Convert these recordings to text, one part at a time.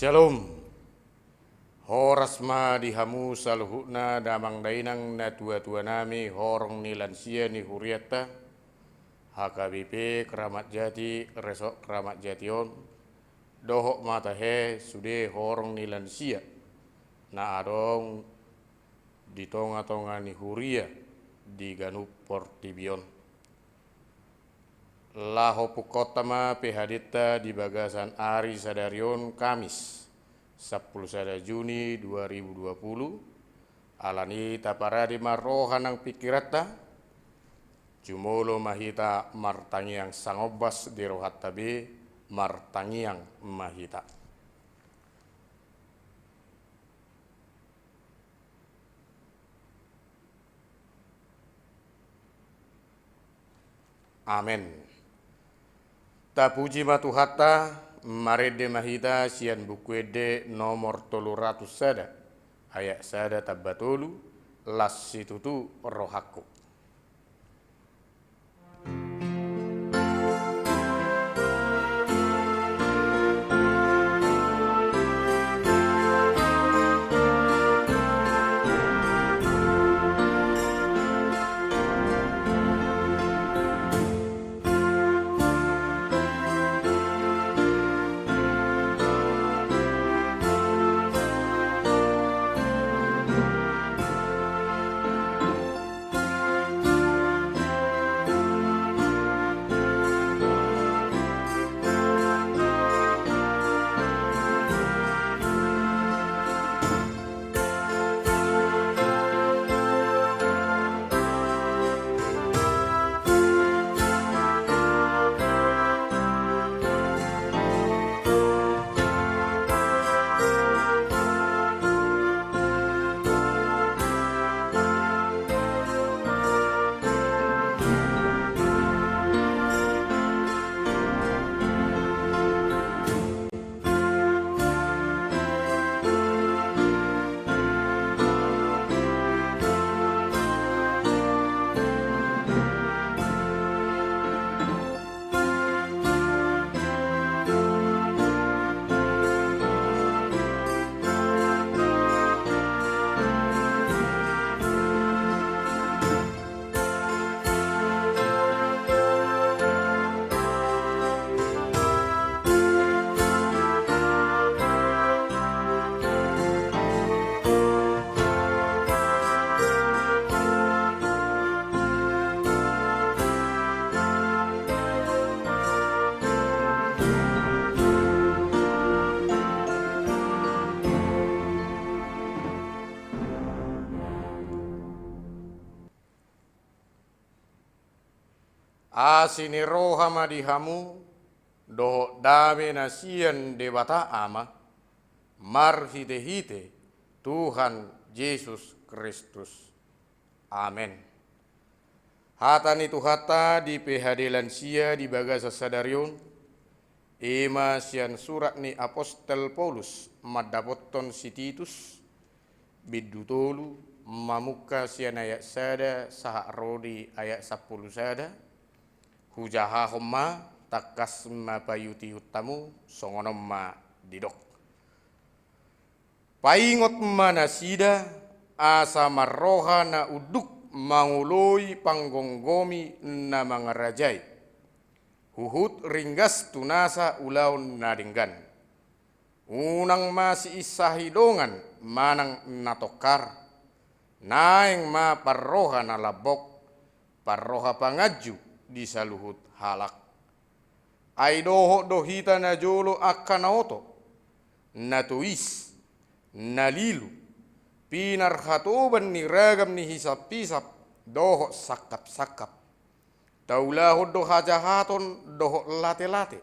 Shalom. Horas ma dihamu saluhuna damang dainang na tua-tua nami horong ni lansia ni huriata HKBP Keramat Jati resok Keramat Jation dohok mata he sude horong ni lansia na adong di tonga-tonga ni huria di Ganup Portibion Laho pukotama pehadita di Bagasan Ari Sadarion Kamis 10 Juni 2020 alani taparadi marohan ang pikirata jumolo mahita martangiang sangobas di rohat tabi martangiang mahita. Amin. Tapuji matuhata marede mahita sian bukuede nomor 300 sada ayat sada tabatolu las situtu rohaku. Asini roha madihamu doho dame nasian debata ama marhite-hite Tuhan Yesus Kristus. Amin. Hatani tuhata di PHD lansia di Bagasa Sadarion ema sian surat ni Apostel Paulus madapoton si Titus bidutolu mamuka sian ayat sada sahak rodi ayat 10 sada hujaha homma takas ma payuti utamu songonom ma didok. Paingot mana sida asa marroha na uduk manguloi panggonggomi na mga rajay. Huhut ringgas tunasa ulaon nadinggan. Unang masi isahidongan manang natokar. Naeng ma parroha na labok parroha pangaju di saluhut halak. Ay doho dohita na jolo akanaoto, na tuis, na lilu, pinarhatoban ni ragam ni hisap-pisap, doho sakap-sakap. Taulahod do hajahaton doho late-late,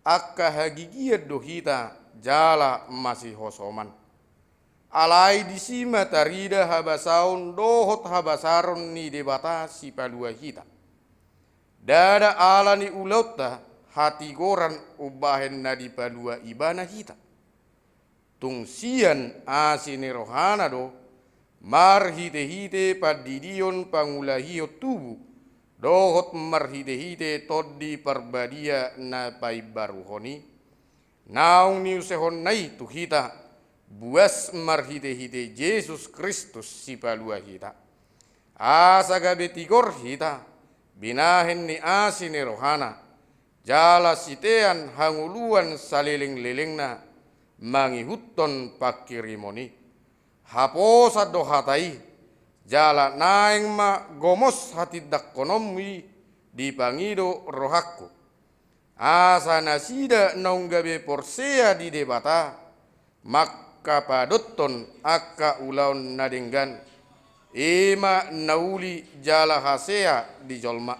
akka hagigiyad dohita jala masih hosoman. Alay disima tarida habasaon dohot habasaron ni debata si palua hita. Dada ala ni ulauta hati goran ubahen na di palua ibana hita. Tungsian asini rohana do marhite-hite padidion pangulahio tubu dohot marhite-hite toddi parbadia na pai baruhoni naung niu sehon nai tu hita buas marhite-hite Yesus Kristus si palua hita. Asa gabe tigor hita binahen ni asine rohana jala sitean hanguluan saliling-lilingna mangihutton pakirimoni haposa dohatai jala naeng ma gomos hati dakkonomwi di pangido rohakku asa nasida naunggabe porsea di debata maka padotton akka ulaun nadenggan ema nauli jala hasea di jolma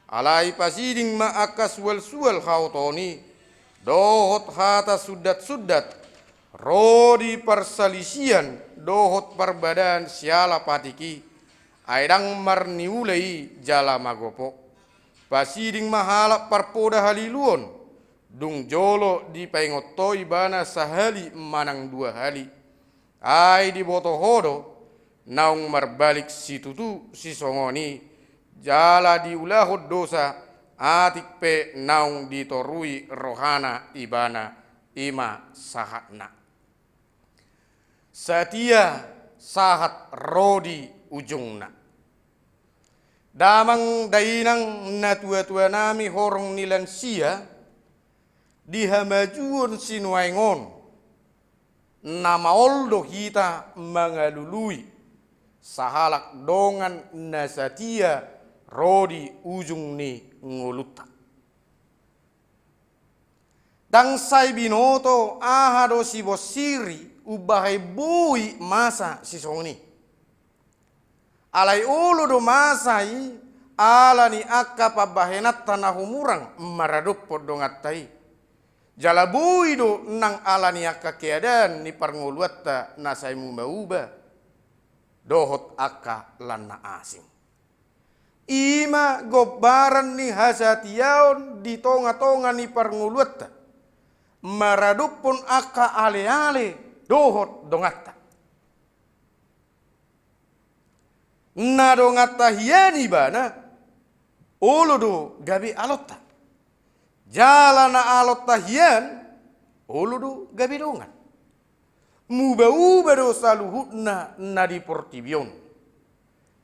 alai pasiding ma akka sual-sual hautoni dohot hata sudat-sudat rodi persalisian dohot perbadan siala patiki aidang marniulai jala magopo pasiding mahala parpoda haliluon dung jolo di paingotoi bana sahali manang dua hali ai di boto hodo naung marbalik situtu si songoni jala di ulahod dosa atik pe naung ditorui rohana ibana ima sahatna setia sahat rodi ujungna damang dainang na tua-tua nami horong nilansia dihamajuon sinuaingon nama oldo kita mengalului sahalak dongan nasatia rodi ujung ni nguluta dang sai binoto ahado si bosiri ubahai bui masa si songni alai ulu do masai ala ni akka pabahenat tanah humurang maradup podongatai jala bui do nang ala ni akka keadaan ni parnguluatta nasai mumauba dohot akka lana asing ima gobaran ni hasatiaon di tonga-tonga ni parnguluatta maradup pun akka ale-ale dohot dongatta na dongatta hiani bana uludu gabi alotta jalana alotta hian uludu gabi dongan muba-uba do saluhutna na di portibion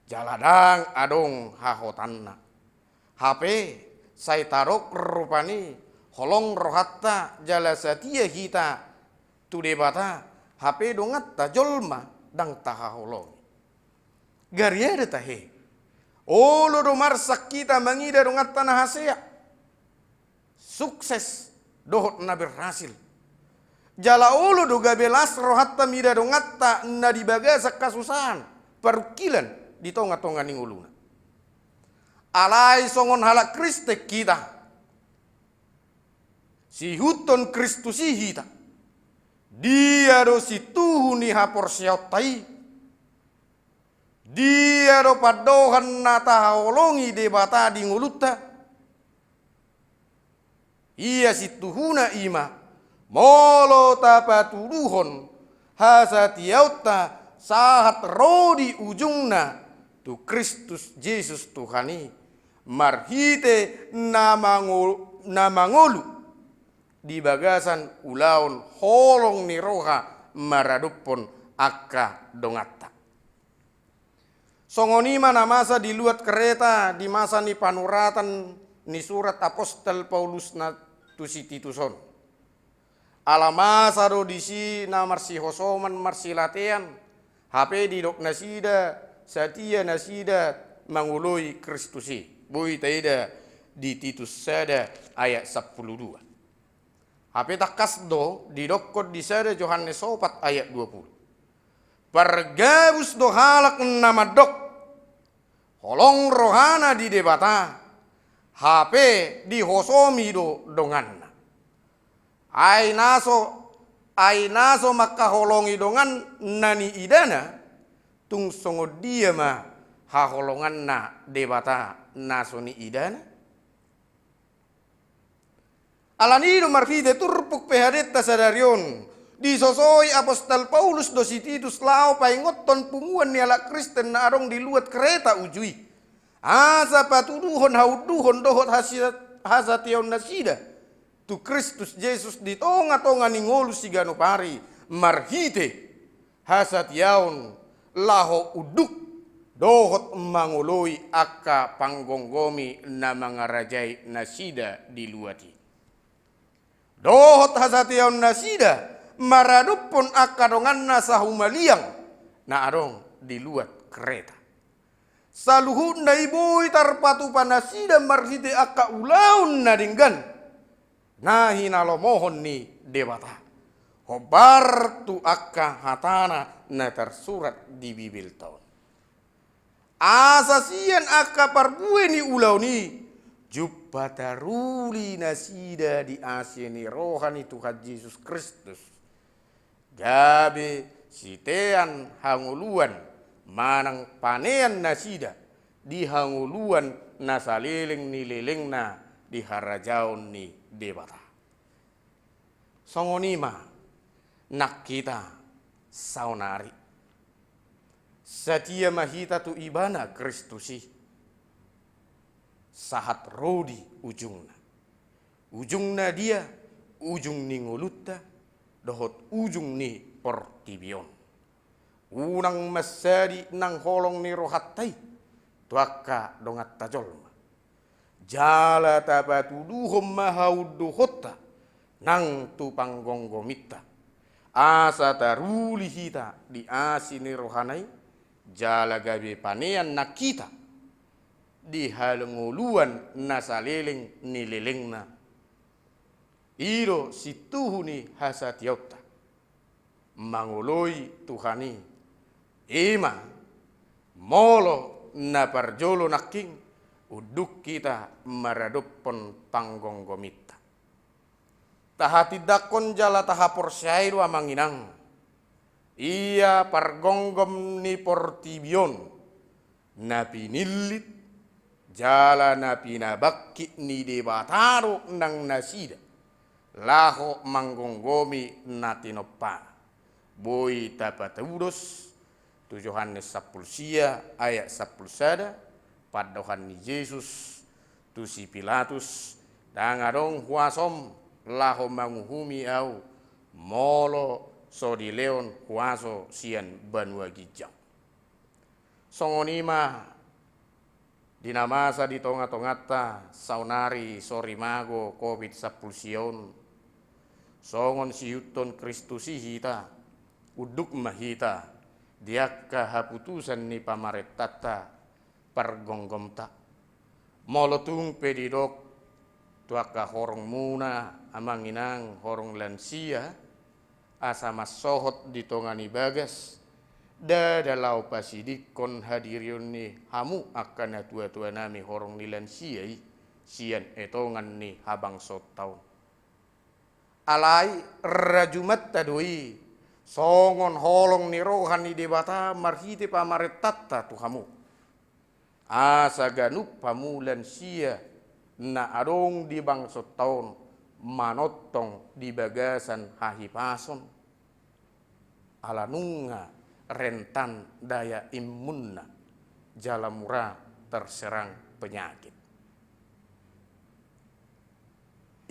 jaladang adong hahotanna HP sai tarok rupani holong rohatta jala satia hita tu debata HP dongatta jolma dang taha holong gariada tahe olo do marsak kita mangida dongatta na hasea sukses dohot na berhasil jala ulu doga belas rohatta mida dongatta na dibagasak kasusahan parukilan di tonga-tonga ning uluna alai songon halak kristek kita si huton kristusi hita dia do si tuhu ni hapor siautai dia do padohan na taholongi debata di nguluta iya si tuhuna ima molo tapatuduhon hasatiauta sahat rodi ujungna tu Kristus Yesus Tuhani marhite namangolu di bagasan ulaun holong ni roha maradupon akka dongatta songonima namasa di luat kereta di masa ni panuratan ni surat apostol Paulus na tu si Tituson alamasa do disi na marsi hosoman marsi latihan HP di dok nasida satia nasida mangului Kristusi bui taida di Titus sada ayat 12 HP takas do di dokot di sada Yohanes 4 ayat 20 pergabus do halak nama dok holong rohana di debata HP di hosomi do dongan ai naso maka holongi dongan nani idana tung songo dia ma ha holongan na debata naso ni idana alani do marfide turpuk pehadeta sadarion disosoi apostol Paulus do si Titus lao paingoton punguan ni ala Kristen na arong diluat kereta ujui asa patuduhon hauduhon dohot hasatiaon nasida tu Kristus Yesus di tonga-tonga ni ngolu sigano pari marhite hasat yaun laho uduk dohot mangoloi akka panggonggomi na mga rajay nasida di luati. Dohot hasat yaun nasida maradupon akka dongan nasa humaliang na arong di luat kereta. Saluhut na iboy tarpatu panasida marhite akka ulaun na dinggan na hinalomohon ni dewata. Hobar tu akka hatana na tersurat di Bibil tahun. Asasian akka parbue ni ulau ni jupataruli nasida di asyeni rohani Tuhan Yesus Kristus. Gabe sitean hanguluan manang panean nasida di hanguluan nasaliling ni liling na di harajaon ni debata. Songonima nak kita saunari. Satia mahita tu ibana Kristusi. Sahat rodi ujungna. Ujungna dia ujung ni ngolutta dohot ujung ni portibion. Unang masadi nang holong ni rohatai tuaka dongat tajolma. Jala tapatuduhom mahauduhota nang tupang gonggomita. Asa taruli hita di asini rohanai jala gabe panean nakita di halenguluan nasaliling nililingna. Iro situhuni hasatiota mangoloi Tuhani Ima molo na parjolo naking uduk kita maradupon panggonggomita. Tahati dakon jala taha porsairu amanginang. Ia pargonggom ni portibion napi nilit jala napi nabakki ni debataro nang nasida. Laho manggonggomi natinopana. Boy tapataudos tu Yohanes 10 ayat 10 sada padohan ni Yesus tu si Pilatus dangarong huasom laho manguhumi au molo so di leon huaso sian banua gijang. Songonima dinamasa di tonga-tongata saunari sorimago covid 10 sion songon siuton Kristusi hita uduk mahita diakka haputusan ni pamaretata pargonggomta molotung pedidok tuaka horong muna amanginang horong lansia asa masohot di tongani bagas dadalau pasidikon hadirion ni hamu akan tua-tua nami horong ni lansiai sian etongan ni habang sotaun alai rajumat tadoi songon holong ni rohani debata marhite pamaretata tuhamu. Asa ganup pamulan sia na adong di bangsot taon manotong di bagasan hahipason. Alanunga rentan daya imunna jalamura terserang penyakit.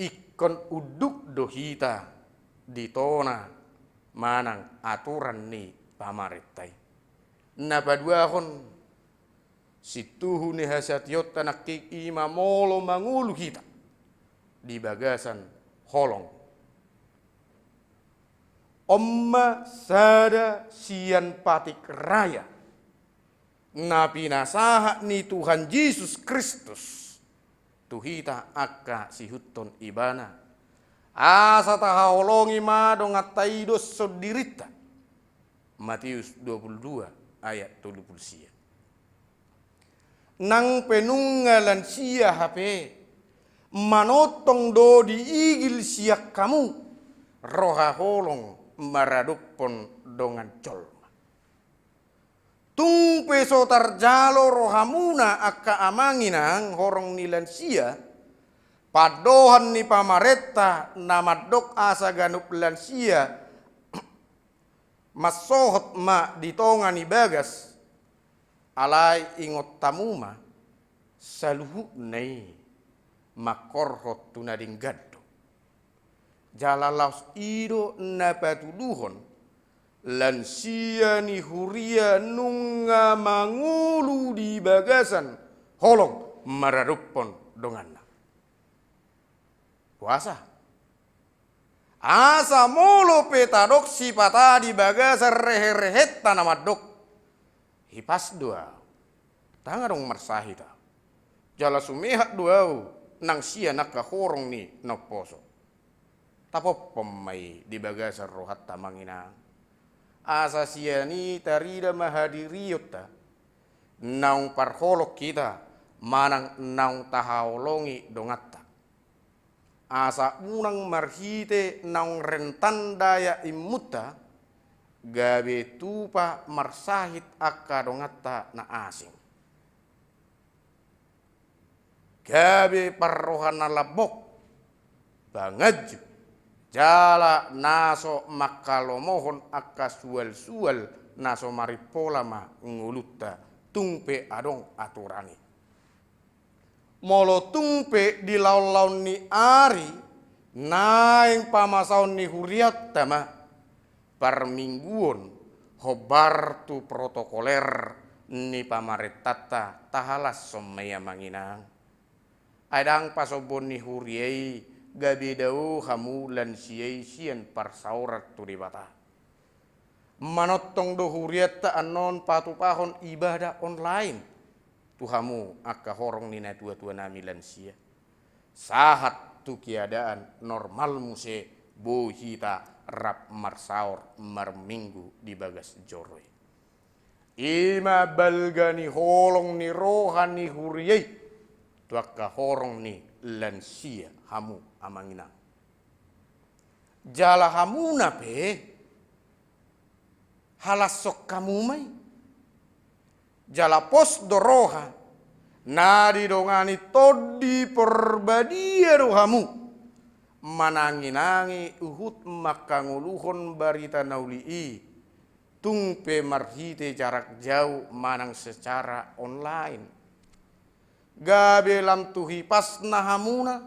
Ikon uduk dohita ditona manang aturan ni pamaretay. Napaduahon situhu ni hasatiot tanakik ima molo mangulu kita di bagasan holong. Omma sada sian patik raya na pinasaha ni Tuhan Yesus Kristus tuhita akka sihuton ibana asa tahaolongi madong ataidos sodirita. Matius 22 ayat 30. Nang penunggalan sia HP manotong do diigil siak kamu roha holong maradupon dongan colma. Tung peso tarjalo rohamuna akka amanginang horong nilan sia padohan ni pamareta namadok asa ganup lansia masohot ma ditonga ni bagas alai ingot tamuma saluhu nei makorhot tunading gaddo Jalalas ido napatuluhon lansia ni huria nunga mangulu di bagasan holong mararupon donganna. Puasa. Asa molo petadok sipata di bagasan rehe-rehet tanamadok. Hipas dua. Tangarong marsahita. Jala sumehat duau nang sia nakahorong ni noposo. Tapo pemai di bagasan rohat tamangina. Asa sia ni tarida mahadiriyota. Naung parholok kita manang naung tahaolongi dongatta. Asa unang marhite naung rentan daya imutta gabe tupa marsahit akka dongatta na asing. Gabe parrohana labok bangaju jala naso makalomohon akka sual-sual naso maripola ma ngulutta tungpe adong aturangi. Molo tungpe di laun-laun ni ari naing pamasaon ni huriat tama parmingguon hobar tu protokoler ni pamaretata tahalas somaya manginang. Adang pasobon ni huriai gabi dau hamu lan siai sian parsaurat tu dibata. Manotong do huriat ta anon patupahon ibadah online. Tuhamu akka horong nina tua-tua nami lan sia. Sahat tu keadaan normal muse bohita rap marsaur marminggu di bagas joroi. Ima balgani holong ni rohani huriai. Tuakka horong ni lansia hamu amanginang. Jala hamu nape halasok kamu mai. Jala pos doroha nadi dongani todi perbadia rohamu. Mananginangi uhut makanguluhon barita naulii. Tungpe marhite jarak jauh manang secara online. Gabe lam tuhi pas nahamuna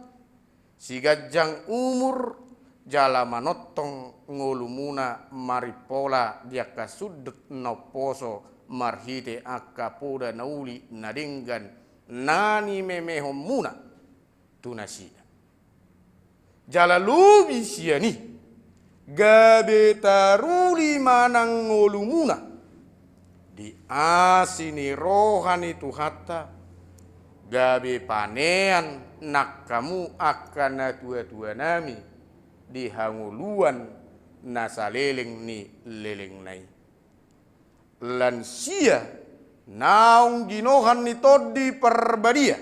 si gajang umur jala manotong ngolumuna maripola dia kasudut noposo marhite akka poda nauli nadinggan nani memehom muna tunasina jala lubi siani gabe taruli manang ngolumuna di asini rohani tuhata gabe panean nak kamu akan tua-tua nami di hanguluan nasa leleng ni leleng nai. Lansia naung ginohan ni todi perbadia.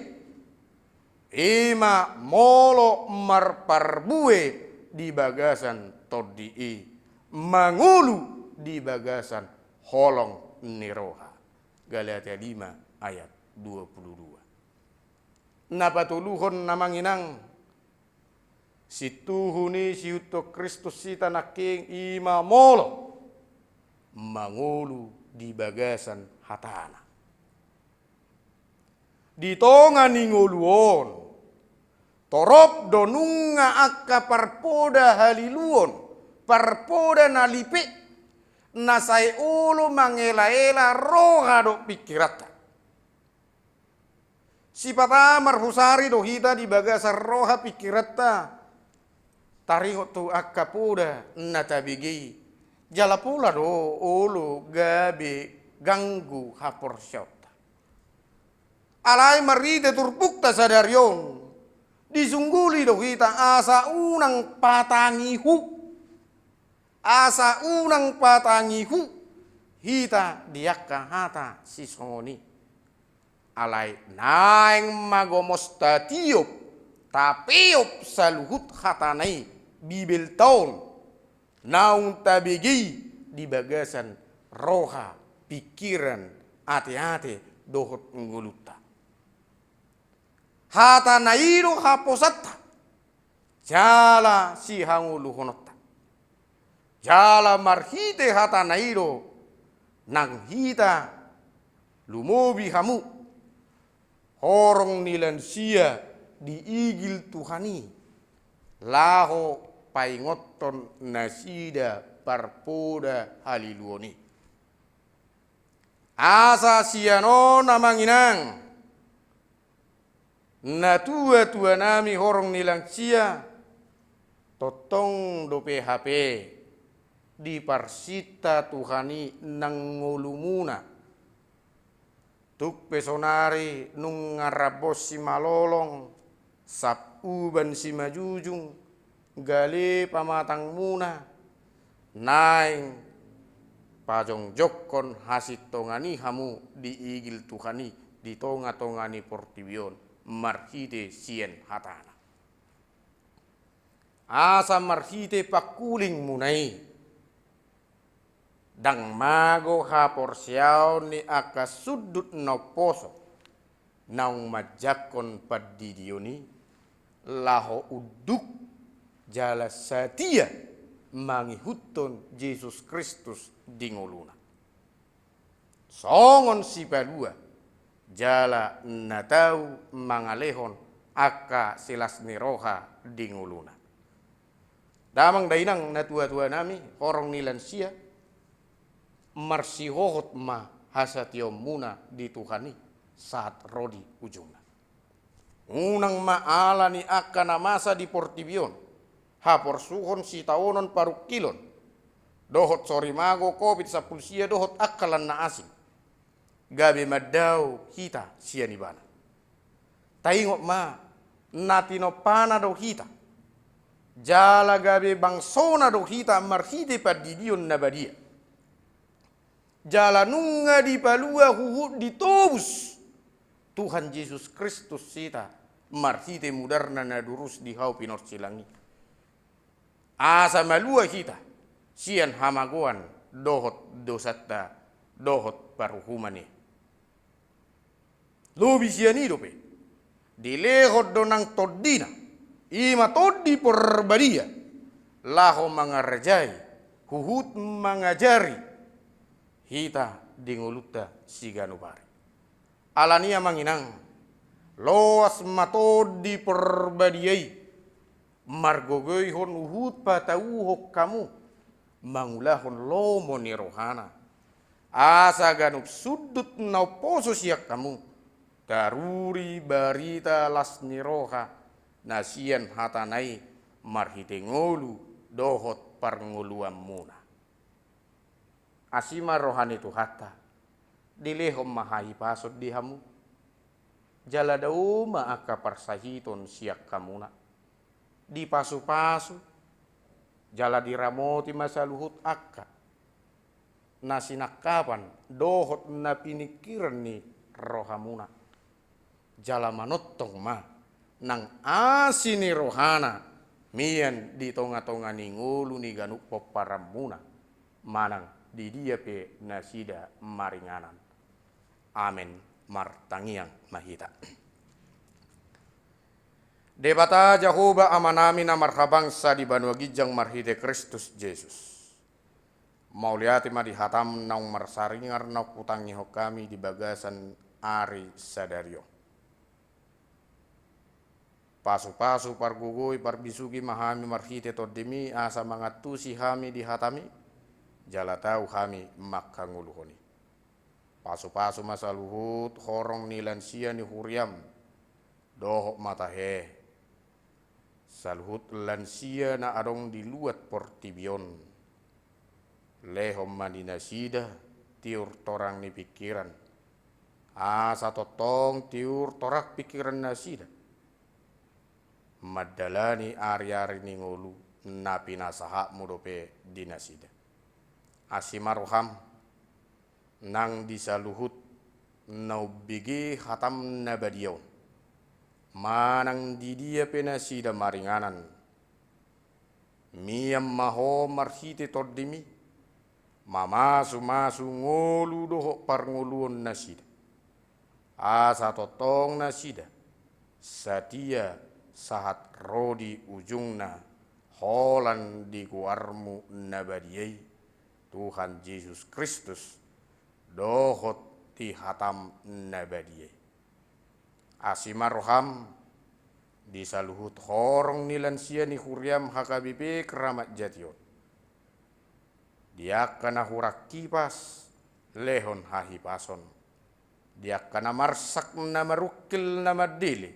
Ima molo marparbue di bagasan todi i. Mangulu di bagasan holong niroha. Galatia 5 ayat 22. Napatuluhon namanginang si tuhuni si uto Kristus sita naking ima molo mangulu di bagasan hatana. Di tonga ningoluon torop donunga akka parpoda haliluon parpoda nalipe nasai ulu mangela-ela roha do pikirata. Sipata marhusari dohita di bagasar roha pikirata taringo tu akka puda natabigi jala pula do ulu gabe ganggu hapor syota alai maride turpukta sadarion disungguli dohita asa unang patangihu hita diakka hata sisoni alai naing magomosta tiup tapiup saluhut hatanai bibel taun naung tabigi di bagasan roha pikiran ate-ate dohot nguluta hatanairu haposatta jala si hanguluhonota jala marhite hatanairu nang hita lumobi hamu horong nilansia diigil Tuhani laho paingoton nasida parpoda haliluoni. Asa siano namanginang na tua nami horong nilang sia totong do PHP di parsita Tuhani nangulumuna tuk pesonari nung ngarabos si malolong sapuban si majujung gali pamatang muna naing pajong jokkon hasit tongani hamu di igil Tuhani di tonga-tongani portibion marhite sien hatana. Asa marhite pakuling munai dang mago hapor siaw ni aka sudut no poso naung majakon padidioni laho uduk jala satia mangihuton Yesus Kristus dingoluna. Songon si palua jala natau mangalehon aka silas niroha dinguluna. Damang dainang na tua-tua nami horong nilan sia marsihohot ma hasatiom muna di Tuhani saat rodi ujungna. Unang maala ni aka namasa di portibion hapor suhon si taonon paruk kilon dohot sorimago covid sapulsia dohot akalan na asing gabe madau hita sianibana. Taingok ma natino pana do hita jala gabe bangsona do hita marhite padidion nabadia. Jala nunga di palua huhut ditobus Tuhan Yesus Kristus sita marhite mudarna nadurus di hau pinor silangi. Asa malua hita sian hamagoan dohot dosatta dohot paruhumani. Lobi siani dope dilehot donang todina ima todi porbadia laho mangarjai huhut mangajari hita dinguluta siganubari. Alania manginang loas matodi perbadiai margogoihon uhut patauhok kamu mangulahon lomo ni rohana asa ganup sudut nauposo siak kamu daruri barita las niroha nasian hatanai marhite ngolu dohot parnguluam muna. Asima rohani tu hata dilehom mahai pasot dihamu jala dauma aka parsahiton siak kamuna di pasu-pasu jala diramoti masa luhut akka nasinakapan dohot na pinikiran ni rohamuna jala manottong ma nang asini rohana mian di tonga-tonga ni ngulu ni ganuk poparamuna manang di dia pe nasida maringanan. Amen martangiang mahita. Debata Jahoba amanami na marhabangsa di Banua Gijang marhide Kristus Yesus. Mauliati ma dihatam naung marsaringar na kutangi hokami di bagasan ari sadario. Pasu-pasu pargugui parbisugi mahami marhite todemi asa mangatusi hami dihatami jala tau hami makkanguluhoni. Pasu-pasu masa luhut horong nilan sia ni huriam dohok matahe salhut lansia na adong diluat portibion lehom madinasida tiur torang ni pikiran asa totong tiur torak pikiran nasida madalani ari-ari ni ngolu napi nasaha mudope dinasida asimaruham nang disaluhut naubigi hatam nabadiyaw manang di dia penasida maringanan miyam maho marhite tordimi mamasu ngolu doho parnguluon nasida asa totong nasida satia sahat rodi ujungna holan di kuarmu nabadiyai Tuhan Yesus Kristus dohot ti hatam nabadiyai asimaroham di saluhut horong ni lansia ni huriam hakabipe keramat jation. Dia kana hurak kipas lehon hahipason. Dia kana marsak na marukil na madili.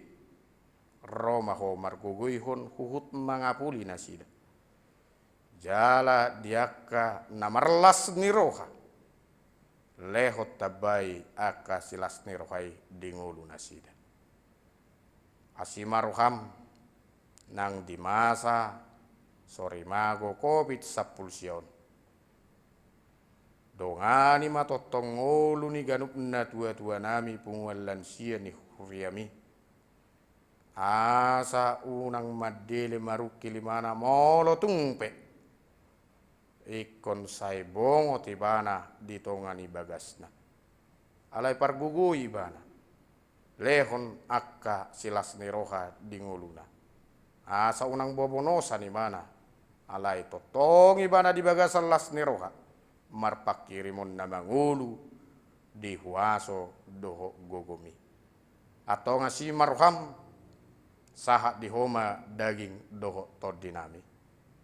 Roma ho marguguihon huhut mangapuli nasida. Jala diaka na marlas ni roha. Lehot tabai aka silas ni rohai dingulu nasida. Asimaruham nang di masa sore mago COVID-19. Dongani matotong ngolu ni ganup na tua-tua nami punguan lansia ni huriami. Asa unang madele marukili mana molo tungpe. Ikon say bongo tibana ditongani bagasna. Alay pargugui bana. Lehon akka silas ni roha dinguluna. Asa unang bobonosa ni mana. Alay totongi bana di bagasan las ni roha. Marpakirimon na mangulu di huaso doho gogomi. Atau ngasi marham sahat di homa daging doho todinami.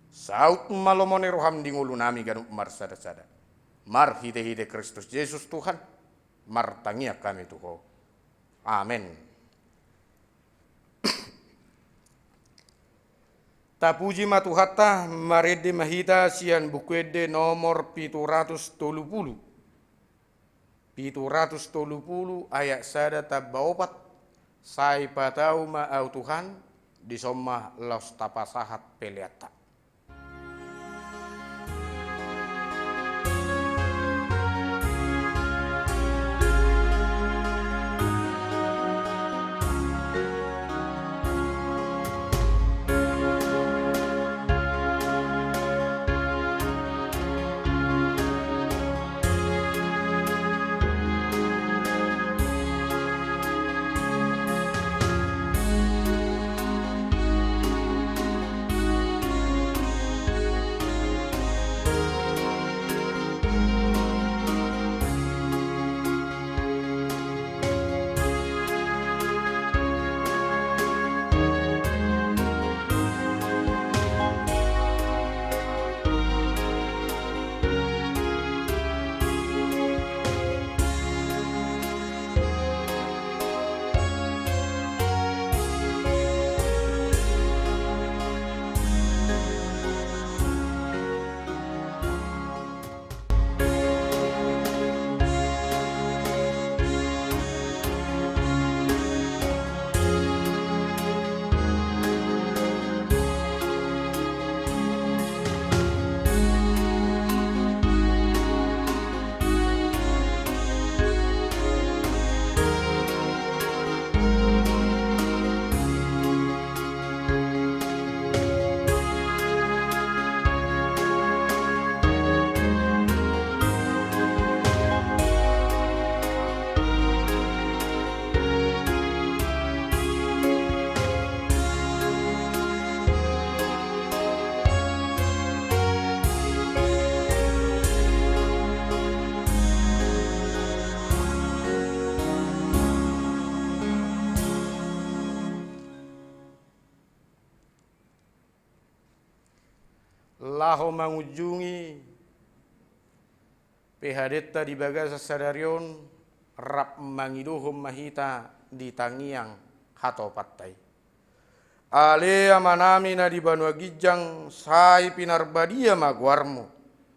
Saut malomone roham di ngulu nami ganuk marsada-sada. Mar hide-hide Kristus Yesus Tuhan. Mar tangia kami Tuhan. Amin. Tapuji matuhata marede mahita sian bukwede nomor 730. 730 ayat sada tabaopat sai patau ma au Tuhan disomah los tapasahat peleata. Laho mangunjungi pehadeta di bagasa sadarion rap mangiduhum mahita di tangiang hato pattai. Ale amanami na di Banua Gijang sai pinarbadia magwarmu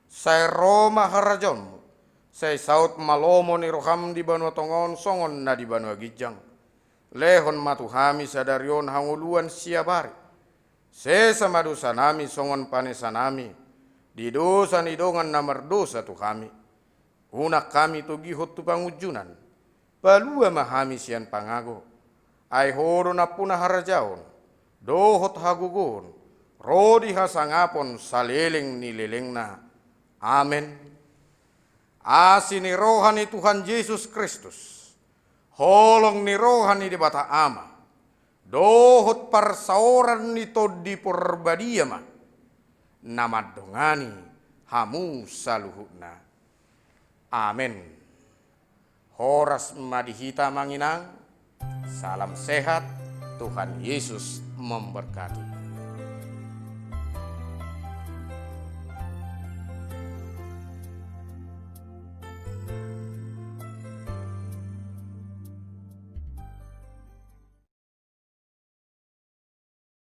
sai Roma harajonmu sai saut malomo ni roham di Banua Tongon songon na di Banua Gijang lehon matuhami sadarion hanguluan siabari. Sesa madosa nami songon panesa nami di dosa ni dongan namar dosa tu kami. Unak kami tu gihot tu pangujunan. Palua mahami sian pangago. Ai horo na punah harajaon. Dohot hagugon. Rodi hasangapon saleleng ni lelengna. Amen. Asi ni rohani Tuhan Yesus Kristus. Holong ni rohani di bata ama. Dohot parsaoran nito di porbadiama. Namadongani hamu saluhutna. Amen. Horas madihita manginang. Salam sehat. Tuhan Yesus memberkati.